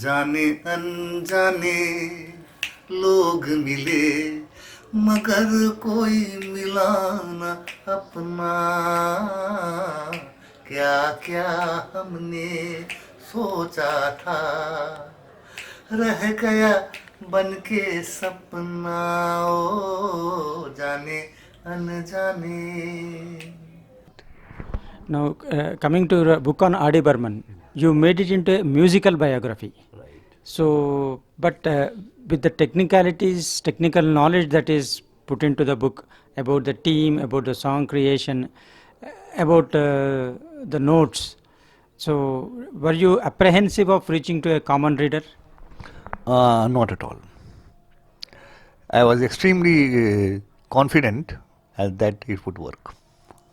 जाने अनजाने लोग मिले मगर कोई मिला न अपना क्या क्या हमने सोचा था रह गया बन के सपना ओ जाने अनजाने. Now, coming to your book on R.D. Burman, you made it into a musical biography. Right. So, but with the technicalities, technical knowledge that is put into the book about the team, about the song creation, about the notes. So, were you apprehensive of reaching to a common reader? Not at all. I was extremely confident that it would work.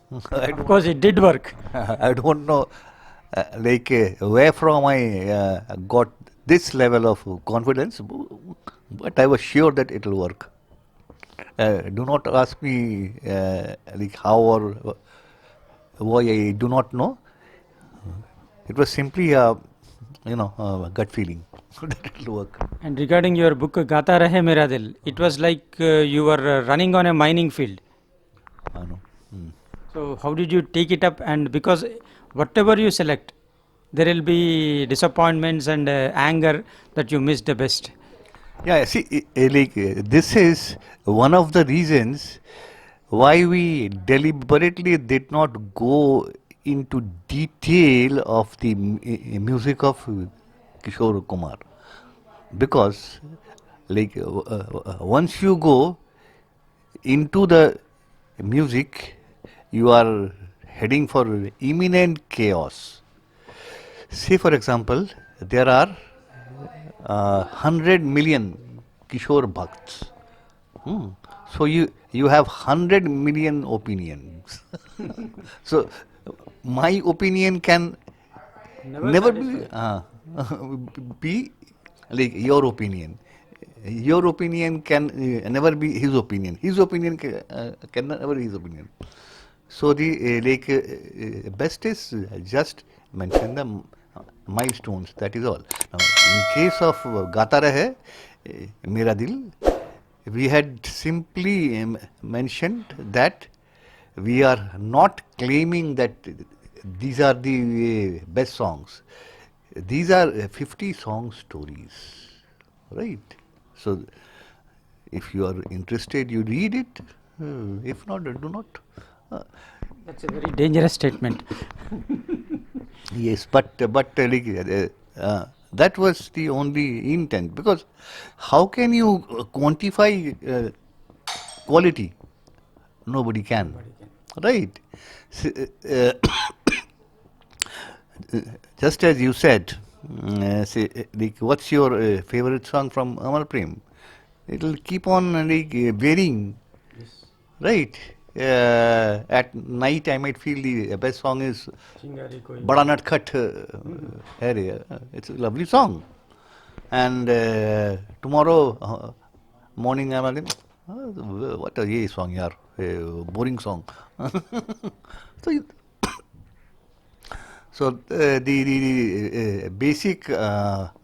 Of course, it did work. I don't know where from I got this level of confidence, but I was sure that it will work. Do not ask me how or why, I do not know. It was simply a gut feeling that it will work. And regarding your book Gaata Rahe Mera Dil, it was like you were running on a mining field. I know. So how did you take it up? And because whatever you select, there will be disappointments and anger that you missed the best. Yeah, see, this is one of the reasons why we deliberately did not go into detail of the music of Kishore Kumar, because once you go into the music, you are heading for imminent chaos. Say, for example, there are 100 million Kishore Bhakts. So you have 100 million opinions. So my opinion can never be like your opinion. Your opinion can never be his opinion. His opinion can never be his opinion. So the best is just mention the milestones. That is all. Now, in case of Gaata Rahe Mera Dil, we had simply mentioned that we are not claiming that these are the best songs. These are 50 song stories, right? So if you are interested, you read it. If not, do not. That's a very dangerous statement. Yes, but that was the only intent, because how can you quantify quality? Nobody can. Right? Just as you said, what's your favorite song from Amar Prem? It will keep on varying. Yes. Right? At night, I might feel the best song is Bada Natkhat Hai Re. It's a lovely song. And tomorrow morning, I'm like, what a song, yaar, boring song. So the basic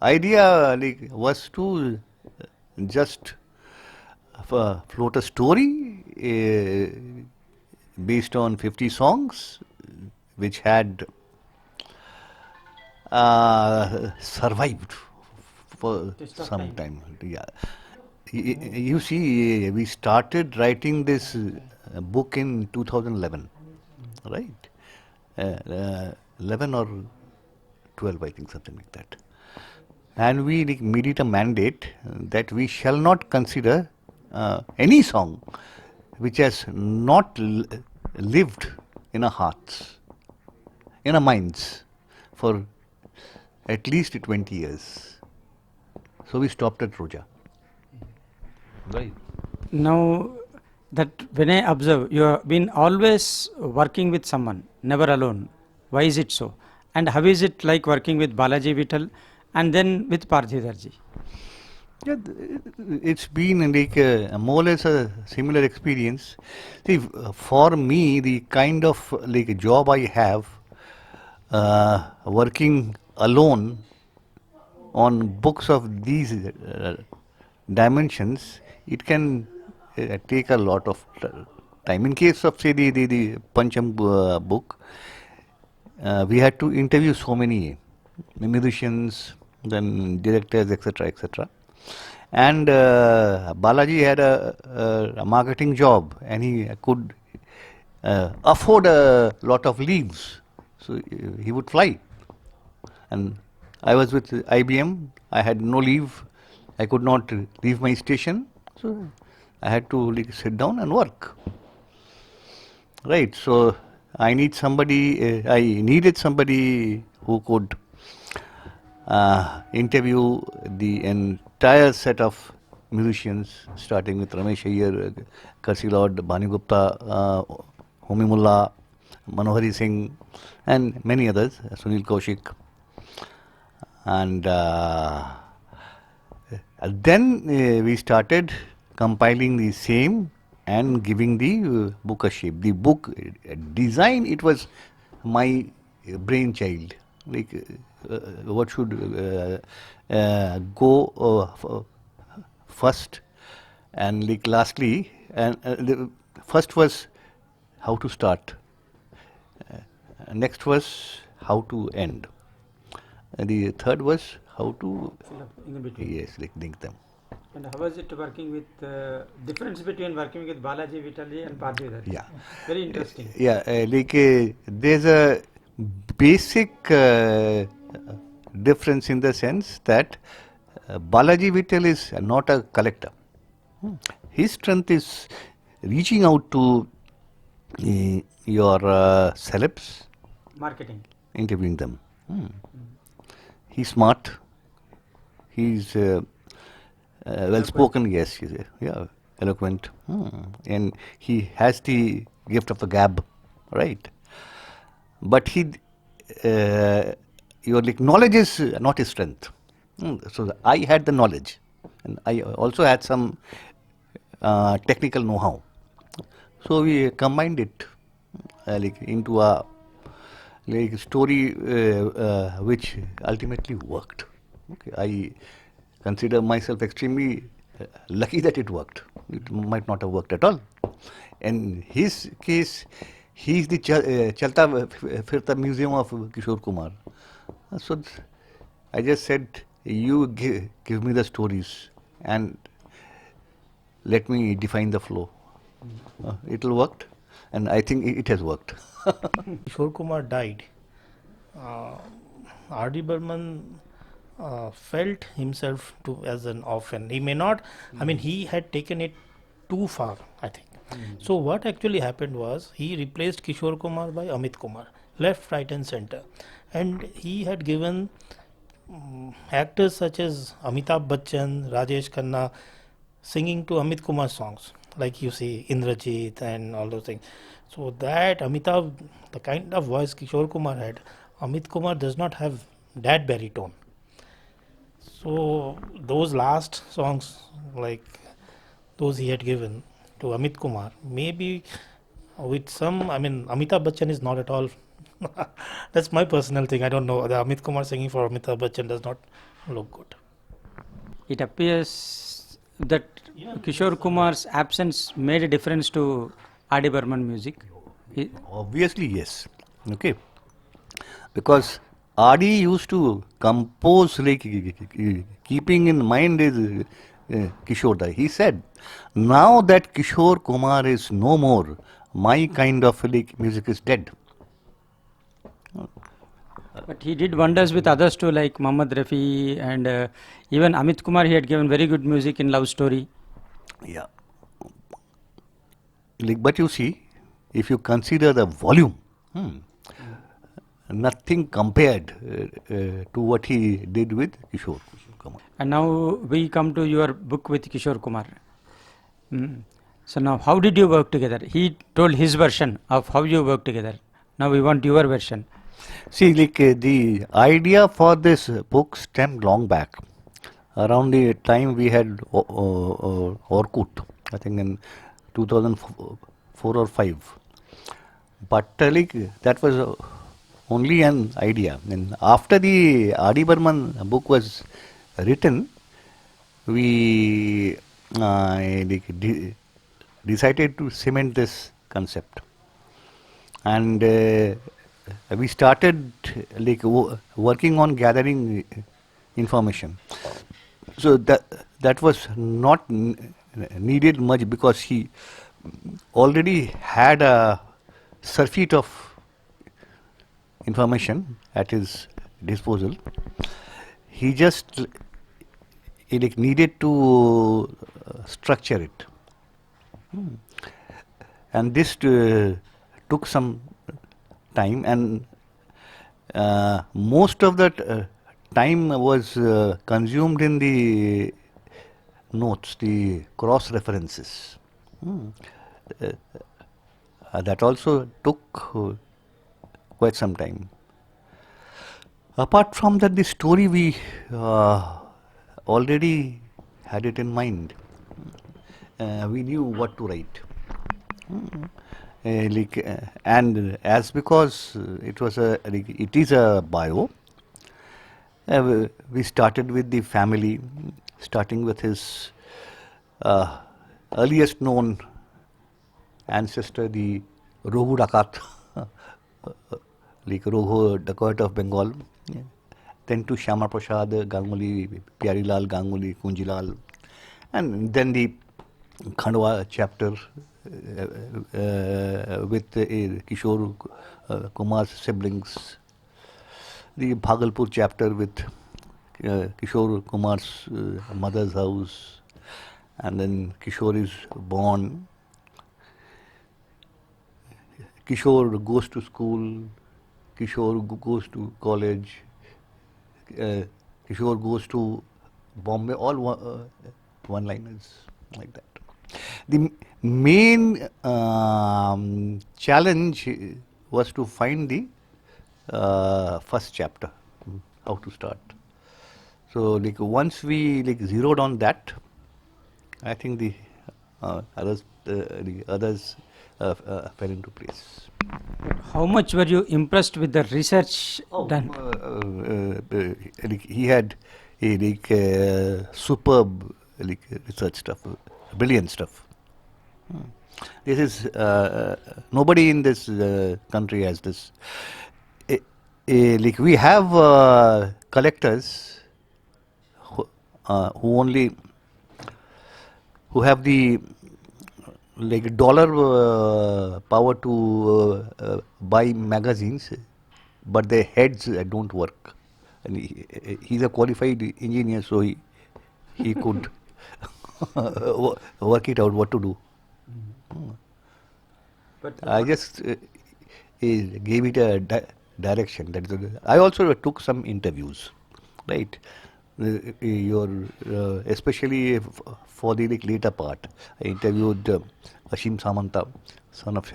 idea was to just float a story based on 50 songs which had survived for some time. Yeah. You see, we started writing this book in 2011, right? 11 or 12, I think, something like that. And we made it a mandate that we shall not consider any song which has not lived in our hearts, in our minds, for at least 20 years. So we stopped at Roja. Right. Now, that when I observe, you have been always working with someone, never alone. Why is it so? And how is it like working with Balaji Vittal and then with Parthiv? Yeah, it's been more or less a similar experience. See, for me, the kind of job I have, working alone, on books of these dimensions, it can take a lot of time. In case of, say, the Pancham book, we had to interview so many musicians, then directors, etc., etc. And Balaji had a marketing job, and he could afford a lot of leaves, so he would fly. And I was with IBM. I had no leave. I could not leave my station, so I had to sit down and work. Right. So I needed somebody who could interview the entire set of musicians, starting with Ramesh Iyer, Karsi Lord, Bani Gupta, Homi Mullah, Manohari Singh, and many others, Sunil Kaushik. And then we started compiling the same and giving the book a shape. The book design, it was my brainchild. What should go first, and lastly, and the first was how to start. Next was how to end. And the third was how to link them. And how was it working with difference between working with Balaji Vitali and Parthiv? Yeah, very interesting. There's a basic difference in the sense that Balaji Vittal is not a collector. His strength is reaching out to your celebs, marketing, interviewing them. He's smart. He's well spoken. Yes, he's eloquent, and he has the gift of the gab, right? But your knowledge is not his strength. So I had the knowledge, and I also had some technical know-how. So we combined it into a story which ultimately worked. Okay, I consider myself extremely lucky that it worked. It might not have worked at all. In his case, he's the Chalta Firta Museum of Kishore Kumar. So I just said, you give me the stories and let me define the flow. It'll work, and I think it has worked. Kishore Kumar died. R.D. Burman felt himself as an orphan. He may not, I mean, he had taken it too far, I think. So what actually happened was, he replaced Kishore Kumar by Amit Kumar, left, right and center. And he had given actors such as Amitabh Bachchan, Rajesh Khanna, singing to Amit Kumar songs, like you see Indrajit and all those things. So that Amitabh, the kind of voice Kishore Kumar had, Amit Kumar does not have that baritone. So those last songs, like those he had given to Amit Kumar, maybe with some, I mean, Amitabh Bachchan is not at all, that's my personal thing, I don't know, the Amit Kumar singing for Amitabh Bachchan does not look good. It appears that Kishore Kumar's absence made a difference to R.D. Burman music. Obviously, yes. Okay. Because R.D. used to compose keeping in mind his Kishore Da. He said, now that Kishore Kumar is no more, my kind of music is dead. But he did wonders with others too, like Muhammad Rafi and even Amit Kumar. He had given very good music in Love Story. Yeah. But you see, if you consider the volume, nothing compared to what he did with Kishore Kumar. And now we come to your book with Kishore Kumar. So now, how did you work together? He told his version of how you work together. Now we want your version. See, the idea for this book stemmed long back. Around the time we had Orkut, I think in 2004 or 5. But that was only an idea. And after the R.D. Burman book was written, we decided to cement this concept. And we started working on gathering information. So that was not needed much, because he already had a surfeit of information at his disposal. He just needed to structure it. And this took some time, and most of that time was consumed in the notes, the cross references. That also took quite some time. Apart from that, the story we already had it in mind. We knew what to write. And as because it is a bio, we started with the family, starting with his earliest known ancestor, the Rohu Dakat, Rohu Dacoit of Bengal. Then to Shyama Prasad Ganguly, Pyarilal Ganguly, Kunjilal, and then the Khandwa chapter with Kishore Kumar's siblings, the Bhagalpur chapter with Kishore Kumar's mother's house, and then Kishore is born. Kishore goes to school, Kishore goes to college, Kishore goes to Bombay, all one-liners like that. The main challenge was to find the first chapter, how to start. So once we zeroed on that, I think the others fell into place. How much were you impressed with the research done? He had superb research stuff, brilliant stuff. This is nobody in this country has this. We have collectors who have the dollar power to buy magazines, but their heads don't work. And he's a qualified engineer, so he could work it out what to do. But I just gave it a direction. That is, I also took some interviews, right? Especially for the later part, I interviewed Ashim Samanta, son of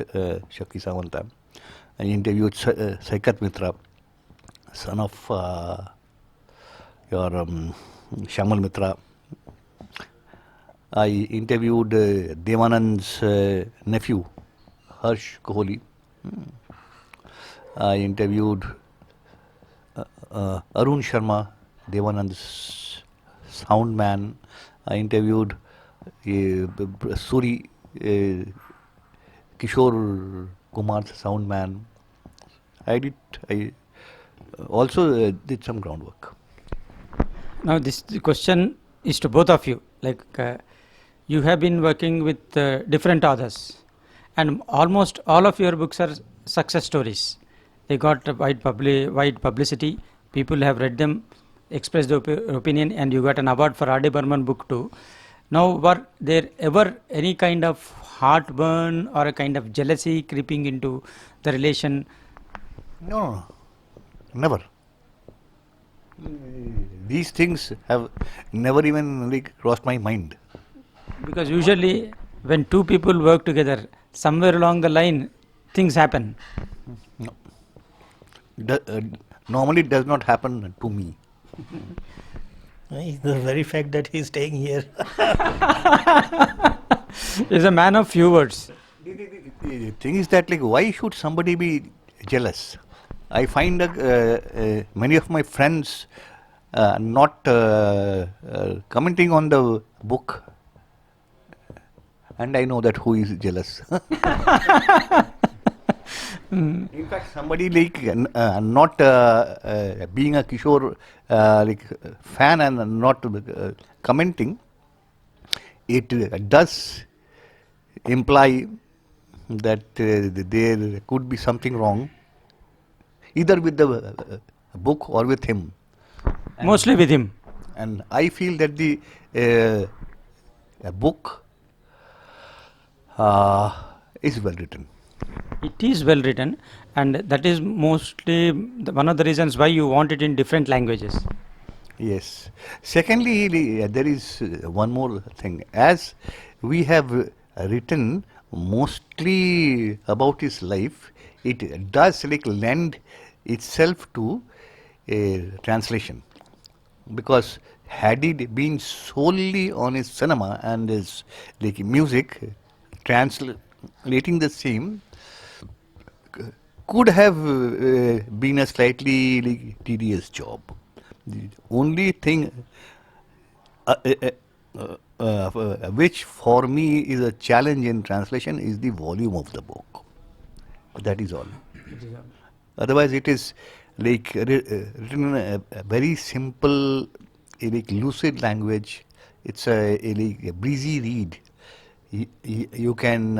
Shakti Samanta. I interviewed Saikat Mitra, son of your Shamal Mitra. I interviewed Devanand's nephew, Harsh Kohli. I interviewed Arun Sharma, Devanand's sound man. I interviewed Suri, Kishore Kumar's sound man. I also did some groundwork. Now this question is to both of you. You have been working with different authors, and almost all of your books are success stories. They got wide publicity. People have read them, expressed their opinion, and you got an award for R.D. Burman book too. Now, were there ever any kind of heartburn or a kind of jealousy creeping into the relation? No, never. These things have never even crossed my mind. Because usually when two people work together, somewhere along the line, things happen. No. Normally it does not happen to me. The very fact that he is staying here. He's a man of few words. The thing is that why should somebody be jealous? I find many of my friends not commenting on the book, and I know that who is jealous. In fact, somebody like not being a Kishore like fan and not commenting, it does imply that there could be something wrong, either with the book or with him. Mostly with him. And I feel that the book is well written. It is well written, and that is mostly one of the reasons why you want it in different languages. Yes. Secondly, there is one more thing. As we have written mostly about his life, it does like lend itself to a translation. Because had it been solely on his cinema and his like music, translating the same could have been a slightly like, tedious job. The only thing which for me is a challenge in translation is the volume of the book. That is all. Otherwise, it is like written in a very simple, like lucid language. It's like a breezy read. You can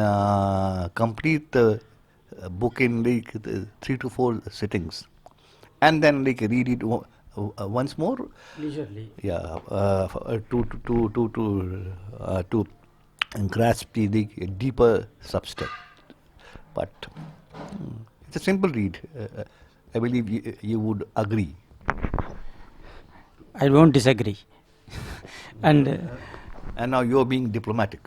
complete the book in like 3 to 4 sittings, and then like read it once more. Leisurely. Yeah, to grasp the deeper substance. But it's a simple read. I believe you would agree. I won't disagree. And And now you are being diplomatic.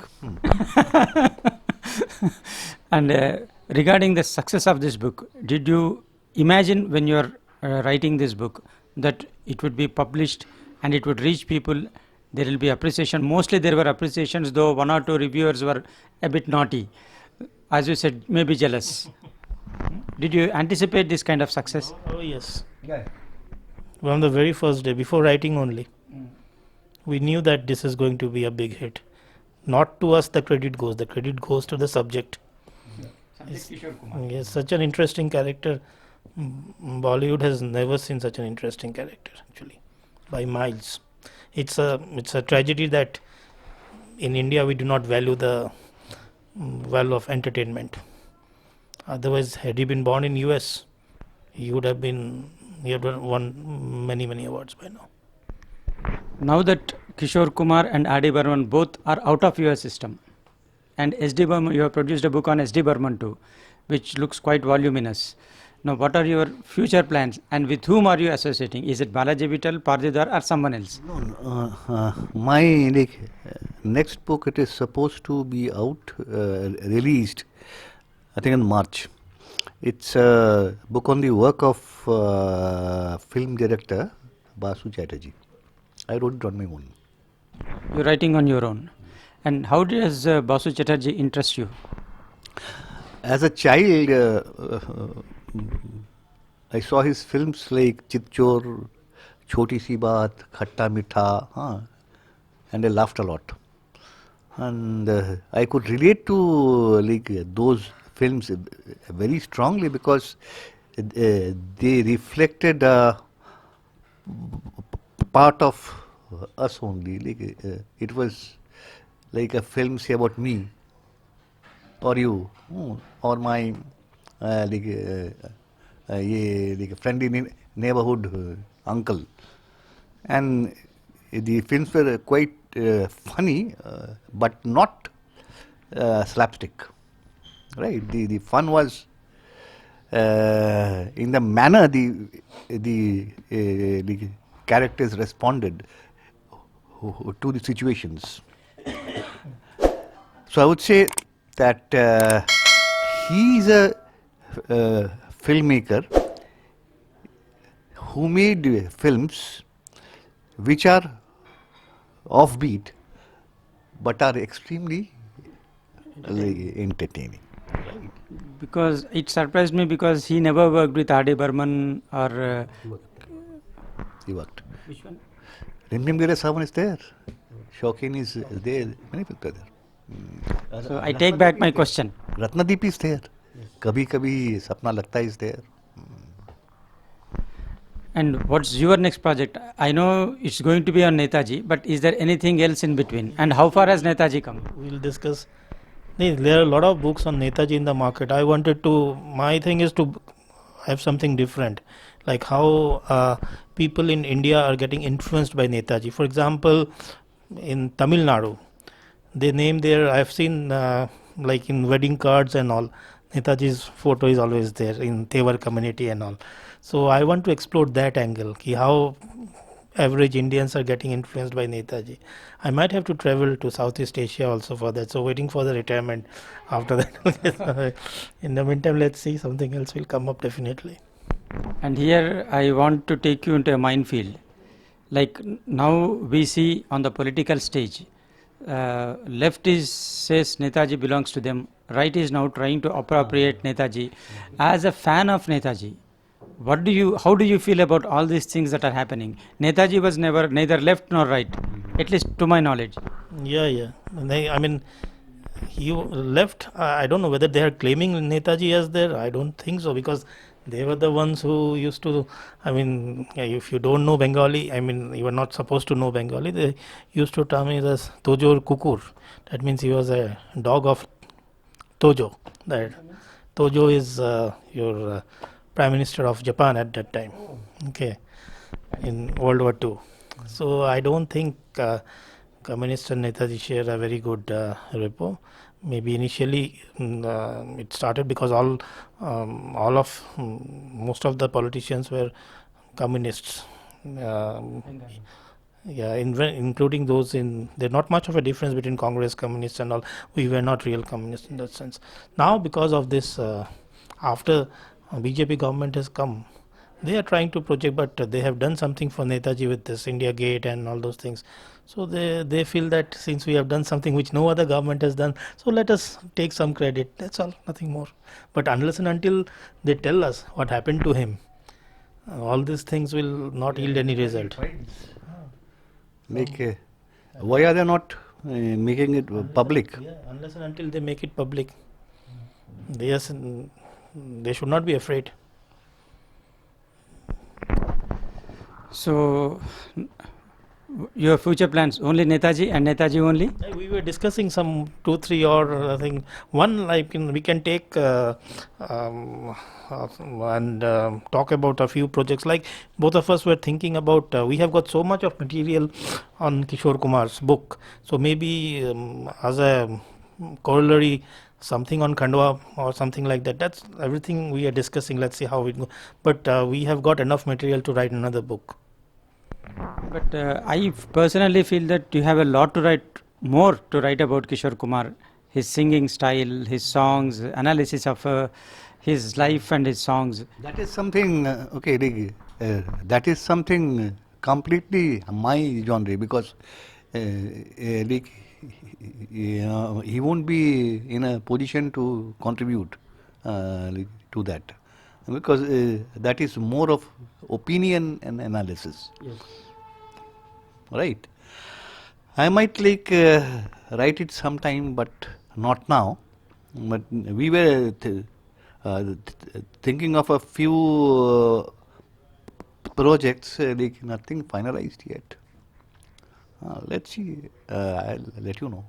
and regarding the success of this book, did you imagine when you are writing this book that it would be published and it would reach people? There will be appreciation. Mostly there were appreciations, though one or two reviewers were a bit naughty. As you said, maybe jealous. Did you anticipate this kind of success? Oh yes. Yeah. From the very first day, before writing only, we knew that this is going to be a big hit. Not to us the credit goes to the subject. Yes, such an interesting character. Bollywood has never seen such an interesting character actually, by miles. It's a tragedy that in India we do not value the value of entertainment. Otherwise, had he been born in US, he would have won many awards by now. Now that Kishore Kumar and R.D. Burman both are out of your system, and S.D. Burman, you have produced a book on S.D. Burman too, which looks quite voluminous. Now, what are your future plans, and with whom are you associating? Is it Balaji Vittal, Parthiv, or someone else? No, my like, next book, it is supposed to be out, released, I think in March. It's a book on the work of film director Basu Chatterjee. I wrote it on my own. You're writing on your own. And how does Basu Chatterjee interest you? As a child, I saw his films like Chitchor, Choti Si Baat, Khatta Mitha, and I laughed a lot. And I could relate to like those films very strongly because they reflected part of us only. Like it was like a film, say, about me or you or my like a friendly neighborhood uncle. And the films were quite funny, but not slapstick. Right? The fun was in the manner the characters responded to the situations. So I would say that he is a filmmaker who made films which are offbeat but are extremely entertaining. Because it surprised me because he never worked with R.D. Burman or He worked. which one? Rimrim Gire Savan is there. Shaukin is there. Many people are there. So I take back my question. Ratnadeep is there. Kabhi Kabhi Sapna Lagta is there. And what's your next project? I know it's going to be on Netaji, but is there anything else in between? And how far has Netaji come? We'll discuss. There are a lot of books on Netaji in the market. I wanted to, my thing is to have something different, like how people in India are getting influenced by Netaji. For example, in Tamil Nadu, they name their, I've seen like in wedding cards and all, Netaji's photo is always there in Tevar community and all. So I want to explore that angle, ki how average Indians are getting influenced by Netaji. I might have to travel to Southeast Asia also for that. So waiting for the retirement after that. In the meantime, let's see, something else will come up definitely. And here I want to take you into a minefield. Like now we see on the political stage, left says Netaji belongs to them, right is now trying to appropriate Netaji. As a fan of Netaji, how do you feel about all these things that are happening? Netaji was neither left nor right, at least to my knowledge. Yeah. I mean, he left. I don't know whether they are claiming Netaji as their. I don't think so, because they were the ones who used to. I mean, if you don't know Bengali, I mean, you are not supposed to know Bengali. They used to term it as Tojo Kukur. That means he was a dog of Tojo. That Tojo is your Prime Minister of Japan at that time. Okay, in World War II. So I don't think Communist and Netaji share a very good rapport. Maybe initially it started because most of the politicians were communists. Yeah, including those in. There's not much of a difference between Congress, communists, and all. We were not real communists in that sense. Now, because of this, after BJP government has come, they are trying to project, but they have done something for Netaji with this India Gate and all those things. So they feel that since we have done something which no other government has done, so let us take some credit. That's all, nothing more. But unless and until they tell us what happened to him, all these things will not yield any result. Like, why are they not making it public? Yeah, unless and until they make it public, they should not be afraid. So, your future plans, only Netaji and Netaji only? We were discussing some 2, 3 or I think one, like we can take and talk about a few projects. Like both of us were thinking about, we have got so much of material on Kishore Kumar's book. So maybe as a corollary, something on Khandwa or something like that. That's everything we are discussing. Let's see how it goes. But we have got enough material to write another book. But I personally feel that you have a lot to write about Kishore Kumar, his singing style, his songs, analysis of his life and his songs. That is something, that is something completely my genre, because he won't be in a position to contribute to that, because that is more of opinion and analysis. Yes. Right. I might write it sometime, but not now. But we were thinking of a few projects, nothing finalized yet. Let's see. I'll let you know.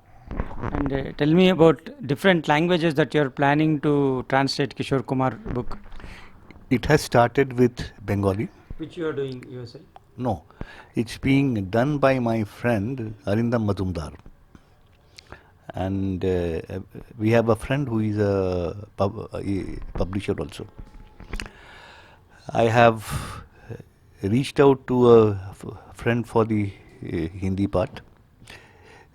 And tell me about different languages that you are planning to translate Kishore Kumar book. It has started with Bengali. Which you are doing yourself? No, it's being done by my friend Arindam Mazumdar. And we have a friend who is a publisher also. I have reached out to a friend for the Hindi part.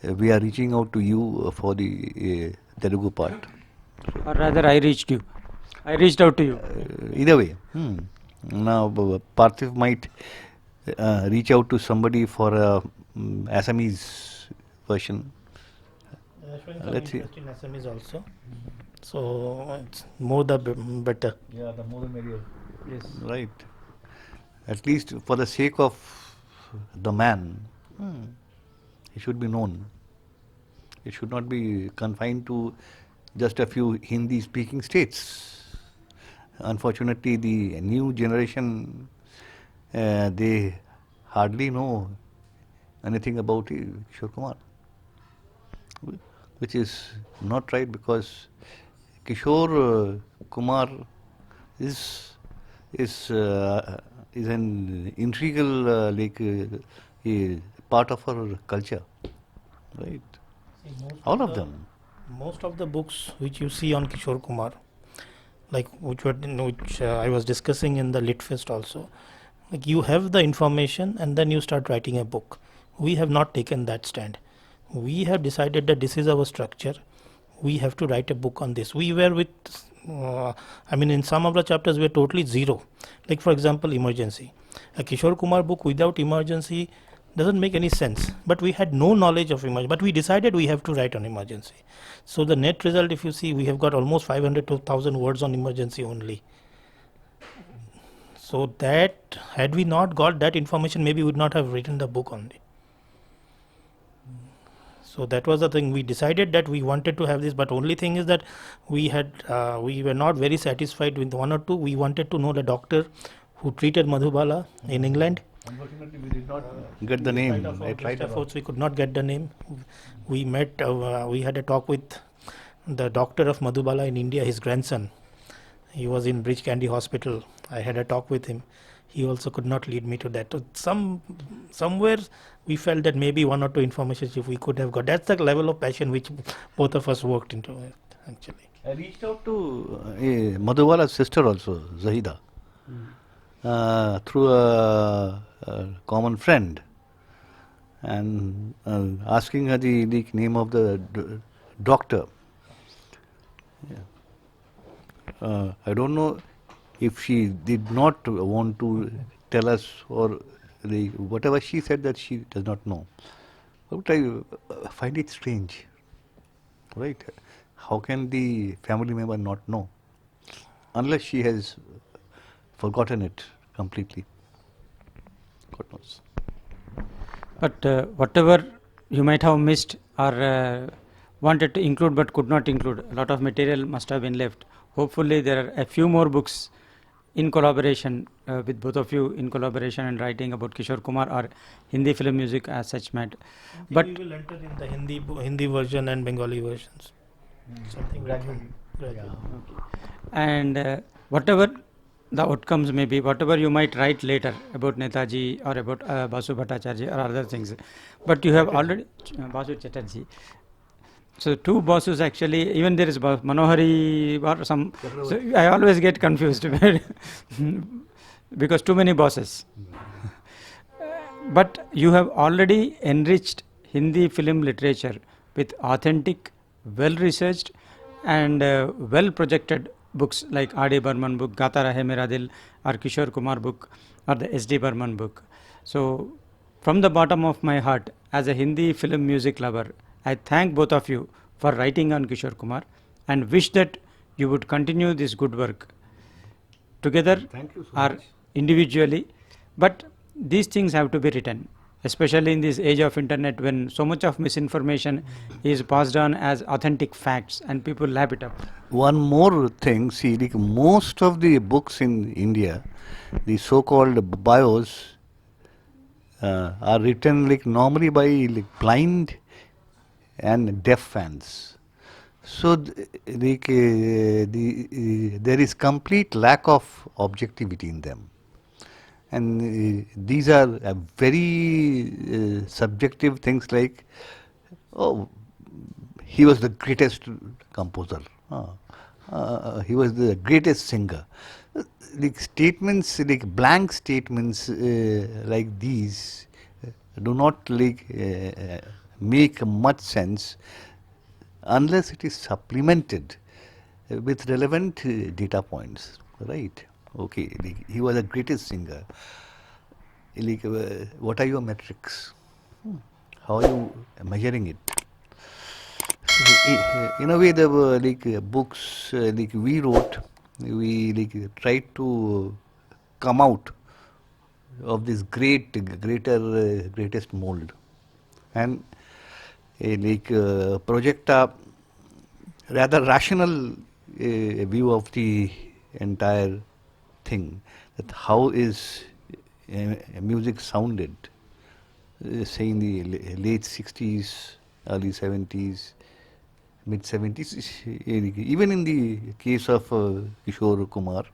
We are reaching out to you for the Telugu part. Or rather, I reached you. I reached out to you. Either way. Now, Parthiv might reach out to somebody for a Assamese version. Let's see. In Assamese also. So it's more the better. Yeah, the more the merrier. Yes. Right. At least for the sake of the man, he should be known. It should not be confined to just a few Hindi-speaking states. Unfortunately, the new generation, they hardly know anything about Kishore Kumar, which is not right, because Kishore Kumar is is an integral part of our culture, right? See, most All of of the- them. Most of the books which you see on Kishore Kumar, like which I was discussing in the Lit Fest also, like you have the information and then you start writing a book. We have not taken that stand. We have decided that this is our structure. We have to write a book on this. We were with, in some of the chapters we were totally zero. Like for example, emergency. A Kishore Kumar book without emergency doesn't make any sense. But we had no knowledge of emergency. But we decided we have to write on emergency. So the net result, if you see, we have got almost 500 to 1,000 words on emergency only. So that, had we not got that information, maybe we would not have written the book only. So that was the thing. We decided that we wanted to have this, but only thing is that we were not very satisfied with one or two. We wanted to know the doctor who treated Madhubala in England. Unfortunately, we did not get the name. I tried. Efforts, we could not get the name. We met. We had a talk with the doctor of Madhubala in India, his grandson. He was in Bridge Candy Hospital. I had a talk with him. He also could not lead me to that. So somewhere we felt that maybe one or two information if we could have got. That's the level of passion which both of us worked into it, actually. I reached out to Madhubala's sister also, Zahida, through a common friend, and asking her the name of the doctor. I don't know if she did not want to tell us, or whatever she said, that she does not know. But I find it strange, right? How can the family member not know? Unless she has forgotten it completely. God knows. But whatever you might have missed or wanted to include but could not include, a lot of material must have been left. Hopefully there are a few more books in collaboration with both of you, in collaboration and writing about Kishore Kumar or Hindi film music as such might. But we will enter in the Hindi version and Bengali versions. Something gradually. And whatever the outcomes may be, whatever you might write later about Netaji or about Basu Bhattacharjee or other things, but you have already Basu Chatterjee. So two bosses actually, even there is Manohari or some, so I always get confused because too many bosses. But you have already enriched Hindi film literature with authentic, well researched and well projected books like R.D. Burman book, Gaata Rahe Mera Dil, or Kishore Kumar book, or the S.D. Burman book. So from the bottom of my heart, as a Hindi film music lover, I thank both of you for writing on Kishore Kumar and wish that you would continue this good work together Thank you so or much. individually. But these things have to be written, especially in this age of internet when so much of misinformation is passed on as authentic facts and people lap it up. One more thing, see, like most of the books in India, the so-called bios, are written like normally by like blind and deaf fans. So there is complete lack of objectivity in them, and these are very subjective things like, oh, he was the greatest composer, he was the greatest singer. Like statements, like blank statements like these do not make much sense unless it is supplemented with relevant data points, right? Okay, like he was the greatest singer. Like, what are your metrics? How are you measuring it? In a way, the books we wrote, we tried to come out of this greatest mold, and project a rather rational view of the entire thing. That how is music sounded, say in the late 60s, early 70s, mid 70s, even in the case of Kishore Kumar,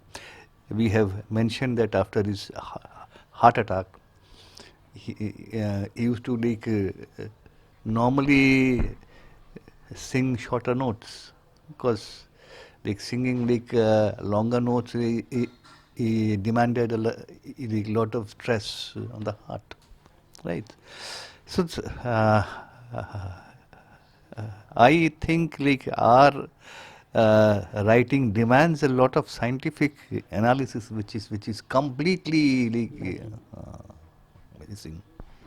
we have mentioned that after his heart attack, he used to normally sing shorter notes, because singing longer notes he demanded a lot of stress on the heart, right? So I think our writing demands a lot of scientific analysis, which is completely missing,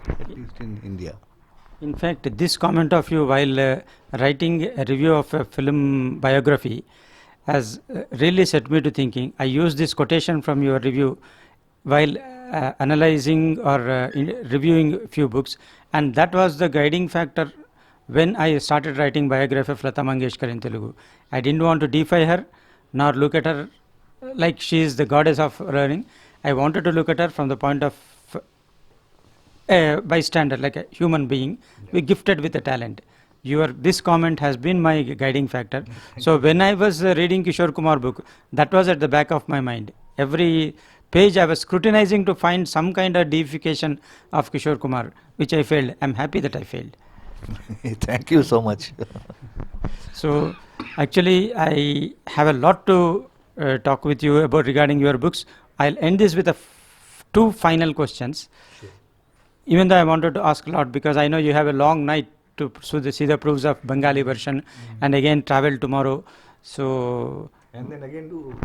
at least in India. In fact, this comment of you while writing a review of a film biography has really set me to thinking. I used this quotation from your review while analyzing or reviewing a few books, and that was the guiding factor when I started writing biography of Lata Mangeshkar in Telugu. I didn't want to defy her nor look at her like she is the goddess of learning. I wanted to look at her from the point of a bystander, like a human being, we gifted with a talent. This comment has been my guiding factor. So when I was reading Kishore Kumar book, that was at the back of my mind. Every page I was scrutinizing to find some kind of deification of Kishore Kumar, which I failed. I'm happy that I failed. Thank you so much. So actually I have a lot to talk with you about regarding your books. I'll end this with two final questions. Sure. Even though I wanted to ask a lot, because I know you have a long night to see the proofs of Bengali version, and again travel tomorrow. So and then again to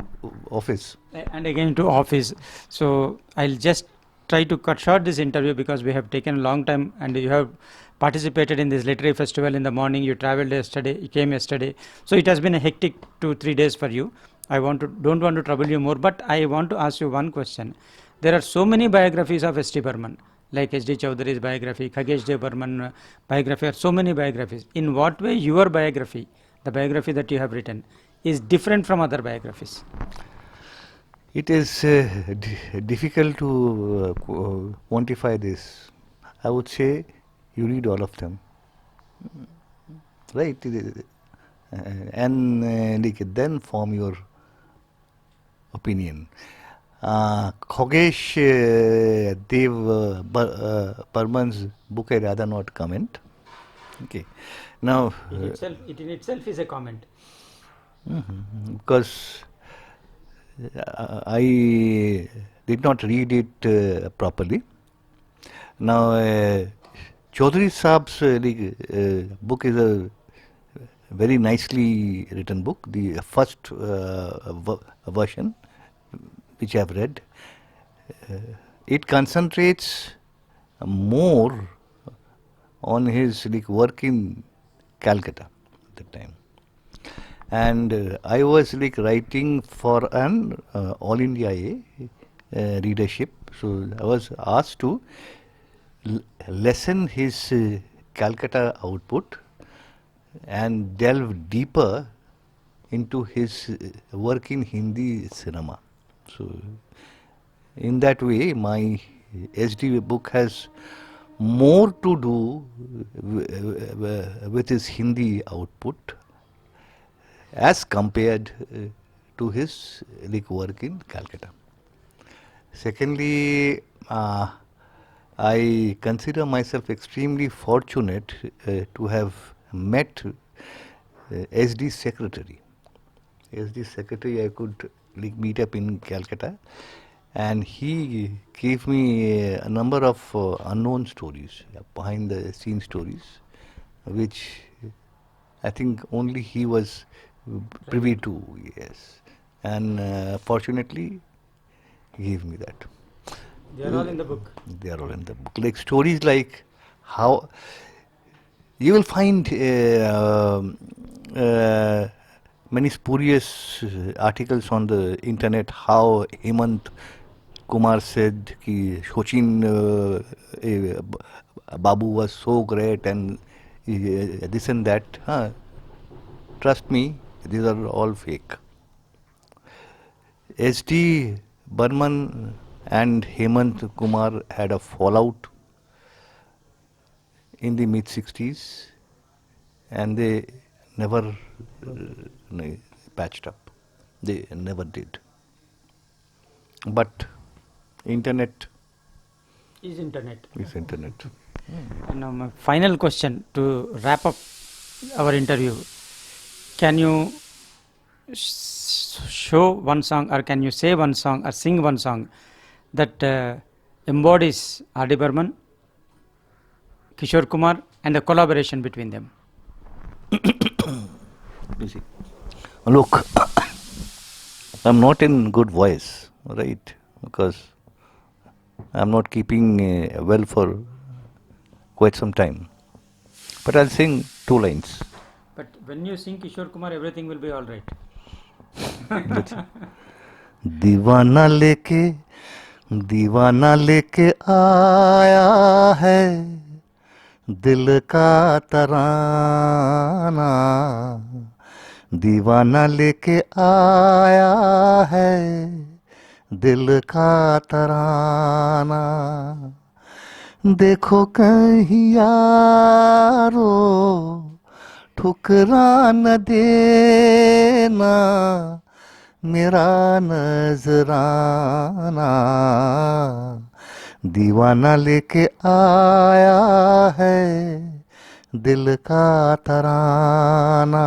office. And again to office. So I'll just try to cut short this interview because we have taken a long time, and you have participated in this literary festival in the morning. You traveled yesterday, you came yesterday. So it has been a hectic 2-3 days for you. I don't want to trouble you more, but I want to ask you one question. There are so many biographies of S.T. Burman, like H.D. Chowdhury's biography, Khagesh J. Burman biography, or so many biographies. In what way your biography, the biography that you have written, is different from other biographies? It is difficult to quantify this. I would say you read all of them, right? And then form your opinion. Khagesh Dev Burman's book I rather not comment. Okay. Now it in itself is a comment. Because I did not read it properly. Now Chaudhary Saab's book is a very nicely written book. The first version, which I have read, it concentrates more on his work in Calcutta at the time. And I was writing for an All India readership, so I was asked to lessen his Calcutta output and delve deeper into his work in Hindi cinema. So in that way, my SD book has more to do with his Hindi output as compared to his work in Calcutta. Secondly, I consider myself extremely fortunate to have met SD secretary. SD secretary I could meet up in Calcutta, and he gave me a number of unknown stories, behind the scene stories, which I think only he was privy to, yes. And fortunately, he gave me that. They are all in the book. They are all in the book. Like stories like how you will find many spurious articles on the internet how Hemant Kumar said ki Shochin Babu was so great and this and that. Trust me, these are all fake. SD Burman and Hemant Kumar had a fallout in the mid 60s and they never patched up. They never did. But internet Is internet. is internet. And now my final question to wrap up our interview. Can you show one song, or can you say one song, or sing one song that embodies R.D. Burman, Kishore Kumar, and the collaboration between them? You see, look, I'm not in good voice, right? Because I'm not keeping well for quite some time. But I'll sing 2 lines. But when you sing Kishore Kumar, everything will be all right. दीवाना लेके आया है दिल का तराना दीवाना लेके आया है दिल का तराना देखो कहीं यारो ठुकरा न देना मेरा नजराना दीवाना लेके आया है दिल का तराना.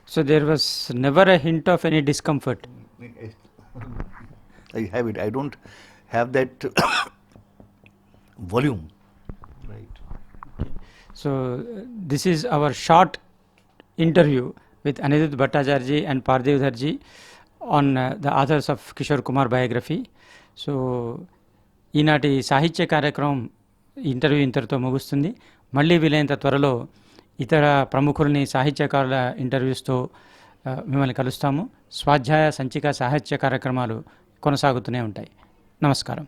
So there was never a hint of any discomfort. I have it. I don't have that volume. Right. So this is our short interview with Anirudha Bhattacharjee and parthiv on the authors of Kishore Kumar biography. So ఈనాటి సాహిత్య కార్యక్రమం interview ఇంతటితో ముగుస్తుంది. మళ్ళీ వీలైనంత త్వరలో ఇతర ప్రముఖుల్ని సాహిత్యకారుల ఇంటర్వ్యూస్తో మిమ్మల్ని కలుస్తాము. స్వాధ్యాయ సంచిక సాహిత్య కార్యక్రమాలు కొనసాగుతూనే ఉంటాయి. నమస్కారం.